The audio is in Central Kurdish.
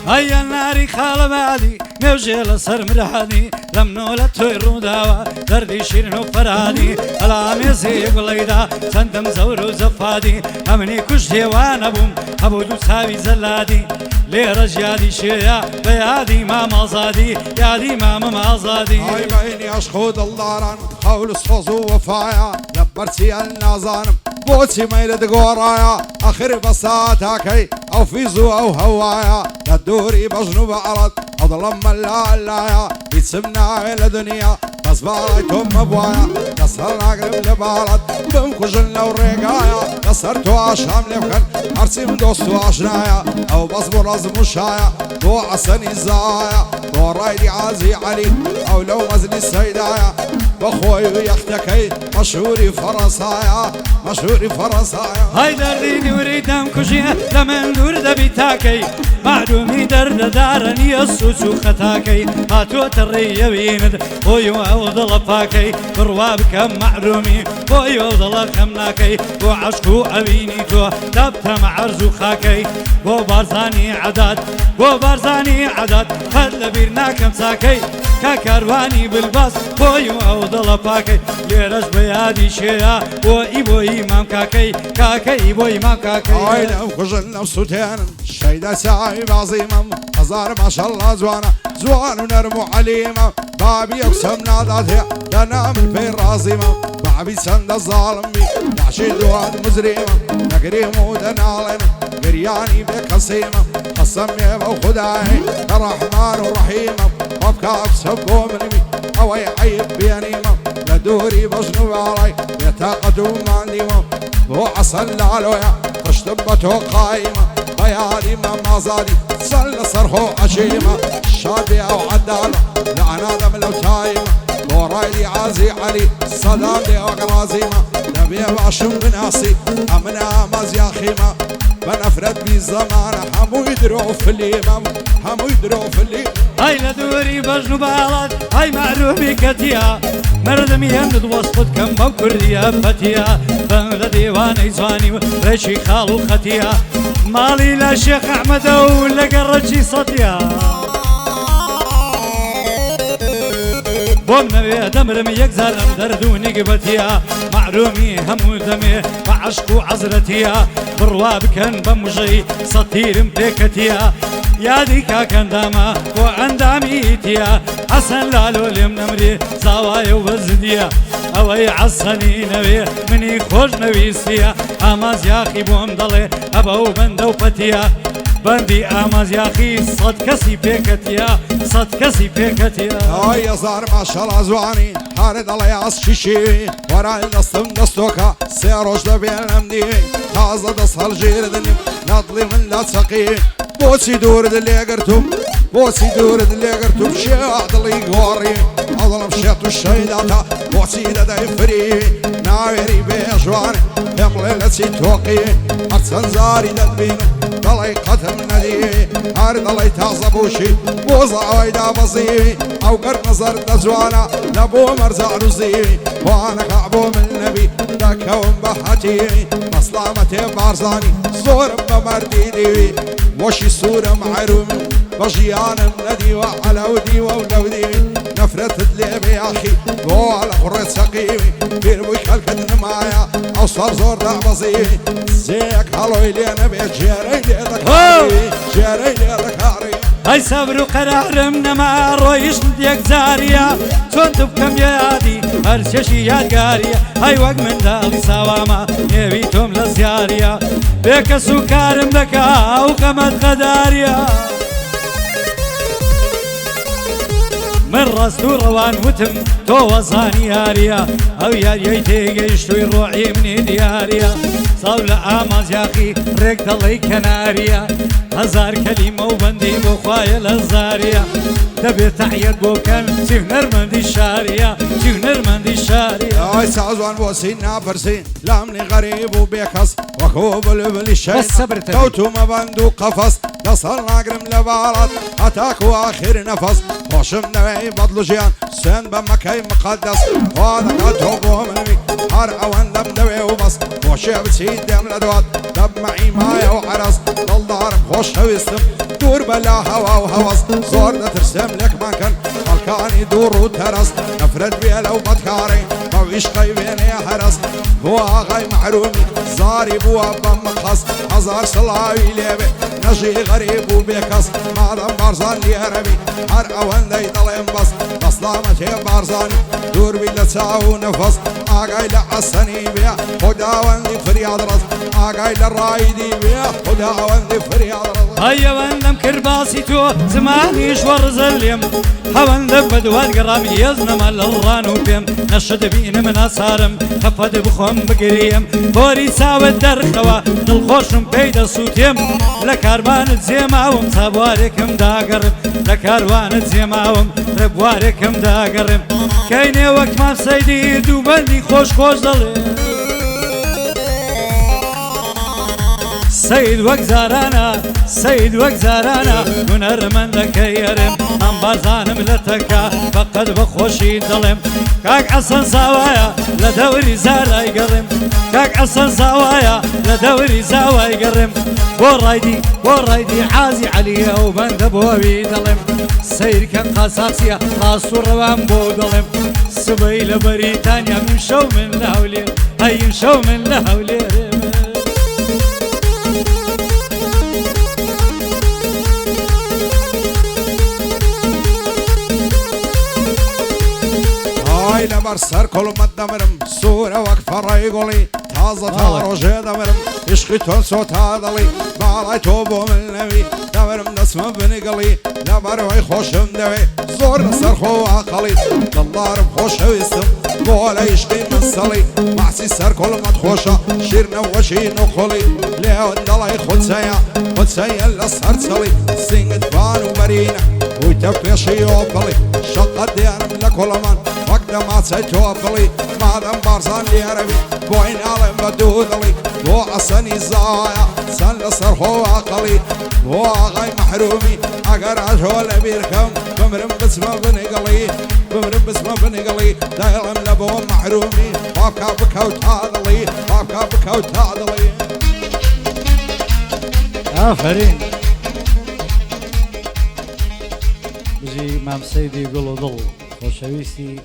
هيا ناري خال بعدي موجي لسر مرحاني لم نولد توي روداوا دردي شيرين وفراني الاميزي قليدا سندم زور وزفادي امني كشتي وانا بوم ابو دوساوي زلادي لي رجالي شيا بيادي ما مازادي يادي ما مازادي هاي بعيني اشخود الداران حول صوص وفايا لبرتي النازانم بوتي ميلد قورايا اخر بساتاكي او فيزو او هوايا تدوري بجنوب عرض اظلم ملالايا يتسمنا الى دنيا تصباركم مبوايا كسرنا قرب لبالد بمكو جلنا ورقايا كسرتو عشام لبكن عرسي من دوستو عشنايا او بصبر ازموشايا دو عسني الزايا دو رايدي عازي علي او لو مزني السيدايا بخوي يختكي مشهوري فرنسايا مشهوري فرنسايا هاي درديني وريدم كشيه لمن دور دبيتاكي معلومي درد دارني يسوسو خطاكي هاتو تري بيند ويو اوضل باكي بروابك معلومي ويو اوضل خمناكي وعشقو ابيني تو دبت مع رزوخاكي وبارزاني عدد وبارزاني عدد خل بيرناكم ساكي كاكرواني بالباس ويو اوضل باكي ليرش بيادي شيا وإيبو إمام كاكي كاكي إيبو إمام كاكي هاي لو خجلنا بسوتين شيدا سايب عظيمة هزار ما شاء الله زوانا زوان ونرمو عليمة بابي يقسم ناداتي لنا من بين رازيمة بابي سند الظالمي يعشي دوان مزريمة نقريم ودنالين قرياني بكسيمة قسمي وخداي الرحمن الرحيم وبكاك سبو مني او يعيب بيانيمة لدوري بجنوب علي يتاقدوا مانديمة بو عسل علويا تشتبتو قايمة بيادي ما زادي سل صرخو عشيمة شادي او عدالة لعنة دم لو تايمة بو رايدي عازي علي صدام دي وقرازيمة نبي باشم بناسي امنا مازيا خيمة بنفرد بالزمان همو يدرو في الإمام همو يدرو في الإمام هاي لدوري بجنوب على هاي معلومي كتيا مردم يمد وسط كم بكرديا فتيا بنغ ديواني زواني رشي خالو ختيا مالي لا شيخ احمد ولا قرشي صديا بوم نبي دمرم يكزرم دردوني قبتيا معلومي همو دمي وعشقو عزرتيا برواب كان بمجي سطير مبيكتيا يادي كاكن داما وعنداميتيا حسن لالو لمنمري زوايا وبزديا اوي عصني نبي مني خوش نويسيا اماز ياخي بوم ضلي ابو بندو فتيا بندي اماز ياخي صد كسي بيكتيا صد كسي بيكتيا هاي صار ما شاء الله زواني هارد الله يعص شيشي ورا الدستم دستوكا سيروش دبيلم دي تازة دصهر جيردني نطلي من لا تسقي بوسي دور اللي قرتم بوسي دور اللي قرتم شاط اللي قوري اظلم شاط الشيداتا بوسي لدي فري ناويري بيشواني يملي لتسي توقي ارسن زاري دلبين ضلي قتم ندي هارد الله يتعصبوشي بوزا ويدا بصي او قرن نظر دزوانا لبو مرزع رزي وانا كعبو من النبي دكاوم بحتي مصلامتي بارزاني زور بمرديدي وشي صورة معروم بجيان الندي وعلى ودي وولودي نفرت الليبي يا اخي وعلى قرة سقيمي بيربوي كالكد معايا او صار زور دعبزي زيك هلو اللي انا بيت جيري ليدك هاري جيري ليدك هاري هاي صبر وقرار من ما رويش نديك زاريا كنت بكم يادي هرششي يادقاريا هاي وق من دالي سواما يبيتم لزياريا بك سكار بكا وقمت قداريا من راس روان وتم تو وزاني ياريا او ياريا تيجيشتوي روحي من دياريا صولة اماز ياخي ريك ضلي كناريا هزار كلمة وبندي بخوايا الهزاريا تبي تعيد بوكان شيف نرمندي الشارية شيف نرمندي الشارية هاي سعزوان بوسينا برسين لامني غريب وبيكس وكوب البل الشيطان توتو ما بندو قفص دصلنا قرم لبارات اتاك واخر نفس وشم نوي بطلو جيان سن بمكي خي مقدس وهذا قاتوبو مني هر اوان دم دوي وبس وشي بسيد دم لدوات دب معي مايا وعرس ضل دارم خوش هويستم دور بلا هوا وهوس زور ترسم لك مكان مالكان يدور وترس نفرد بيه لو بتكاري مفيش خي بيني حرس هو غي محرومي زاري بوا بمخص هزار صلاوي ليبي نجي غريب وبيكس مادام بارزان لي هربي هر اوان دي ضلين بس بسلامتي بارزاني دور بي لتساو نفس آقاي لعسني بيا خدا واندي فرياد رز آقاي للرايدي بيا خدا واندي فرياد رز هيا واندم كرباسي تو زماني شور زليم هواندم بدوات قرام يزنم الرانو بيم نشد بين من أسارم خفد بخوم بقريم بوري ساوي الدرخوا دلخوشم بيدا صوتيم لكاروان زيماوم تابواركم دا قرب لكاروان زيماوم ربواركم دا قرب كايني وقت ما سيدي دوبني خوش خوش ظليم سيد وقزارانا سيد وقزارانا هنر من لك يرم ام بارزانم لتكا فقد بخوشي ظلم كاك عصن زوايا لدوري زارا يقرم كاك عصن زوايا لدوري زاوا يقرم بورايدي عازي عليا وبندبوبي ظلم سير كان قاساسيا راسو الروان بو ظلم سبيل بريتانيا يمشو من لهولير هاي يمشو من لهولير هاي لبر سر كل مدمرم صورة وقفة رايقولي تازة تاروجي دمرم عشقي تنسو تادلي بالاي توبو من نبي دمرم نسمة بنقلي لبر وي خوشم دوي زور نسر خو عقلي دلارم خوش هويستم بولا عشقي مسلي معسي سر كل مدخوشة شيرنا وشي نخلي ليه دلي خد سيا لسر سلي سينجد بانو برينا ويتبقى شي يوبلي شقة ديانم لكل من وقت ما تتوبلي مادام بارزان لي عربي بوين عالم بدودلي بو عصني زايا سن لسر هو عقلي بو غاي محرومي اقر عجول بيركم بمرم بسمه بنقلي بمرم بسمه بنقلي دايرم لبو محرومي بابكا بكا وتعادلي بابكا بكا وتعادلي آفرين بجي مام سيدي يقولوا ضل خوشويستي